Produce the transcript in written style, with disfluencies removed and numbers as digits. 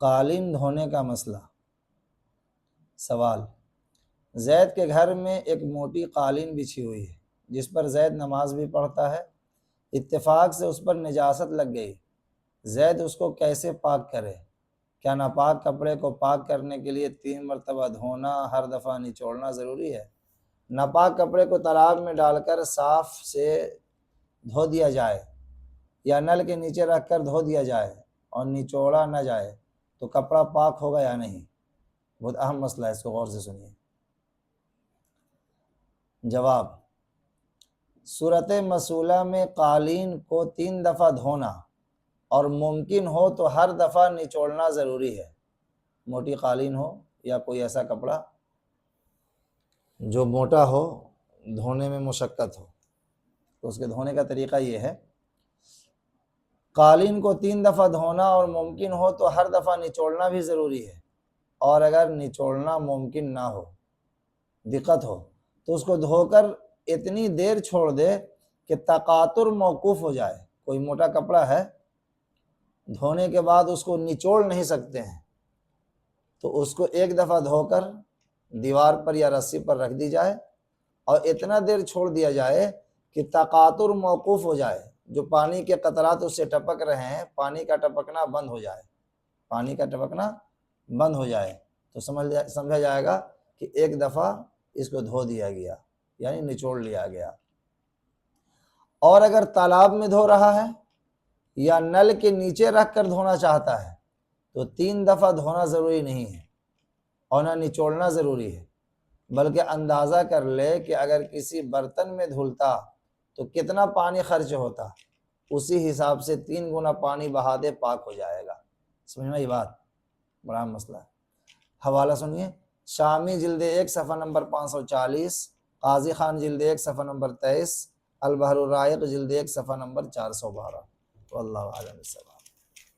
قالین دھونے کا مسئلہ۔ سوال: زید کے گھر میں ایک موٹی قالین بچھی ہوئی ہے جس پر زید نماز بھی پڑھتا ہے، اتفاق سے اس پر نجاست لگ گئی، زید اس کو کیسے پاک کرے؟ کیا ناپاک کپڑے کو پاک کرنے کے لیے 3 مرتبہ دھونا، ہر دفعہ نچوڑنا ضروری ہے؟ ناپاک کپڑے کو تالاب میں ڈال کر صاف سے دھو دیا جائے یا نل کے نیچے رکھ کر دھو دیا جائے اور نچوڑا نہ جائے تو کپڑا پاک ہوگا یا نہیں؟ بہت اہم مسئلہ ہے، اس کو غور سے سنیے۔ جواب: صورت مسئولہ میں قالین کو 3 دفعہ دھونا اور ممکن ہو تو ہر دفعہ نچوڑنا ضروری ہے۔ موٹی قالین ہو یا کوئی ایسا کپڑا جو موٹا ہو، دھونے میں مشقت ہو، تو اس کے دھونے کا طریقہ یہ ہے، قالین کو 3 دفعہ دھونا اور ممکن ہو تو ہر دفعہ نچوڑنا بھی ضروری ہے، اور اگر نچوڑنا ممکن نہ ہو، دقت ہو، تو اس کو دھو کر اتنی دیر چھوڑ دے کہ تقاطر موقوف ہو جائے۔ کوئی موٹا کپڑا ہے، دھونے کے بعد اس کو نچوڑ نہیں سکتے ہیں، تو اس کو ایک دفعہ دھو کر دیوار پر یا رسی پر رکھ دی جائے اور اتنا دیر چھوڑ دیا جائے کہ تقاطر موقوف ہو جائے، جو پانی کے قطرات اس سے ٹپک رہے ہیں پانی کا ٹپکنا بند ہو جائے، پانی کا ٹپکنا بند ہو جائے، تو سمجھا جائے گا کہ ایک دفعہ اس کو دھو دیا گیا، یعنی نچوڑ لیا گیا۔ اور اگر تالاب میں دھو رہا ہے یا نل کے نیچے رکھ کر دھونا چاہتا ہے تو 3 دفعہ دھونا ضروری نہیں ہے اور نہ نچوڑنا ضروری ہے، بلکہ اندازہ کر لے کہ اگر کسی برتن میں دھلتا تو کتنا پانی خرچ ہوتا، اسی حساب سے 3 گنا پانی بہا دے، پاک ہو جائے گا۔ سمجھ میں یہ بات؟ بڑا اہم مسئلہ ہے۔ حوالہ سنیے، شامی جلد 1 صفحہ نمبر 540، قاضی خان جلد 1 صفحہ نمبر 23، البحر الرائق جلد 1 صفحہ نمبر 412۔ واللہ اعلم بالصواب۔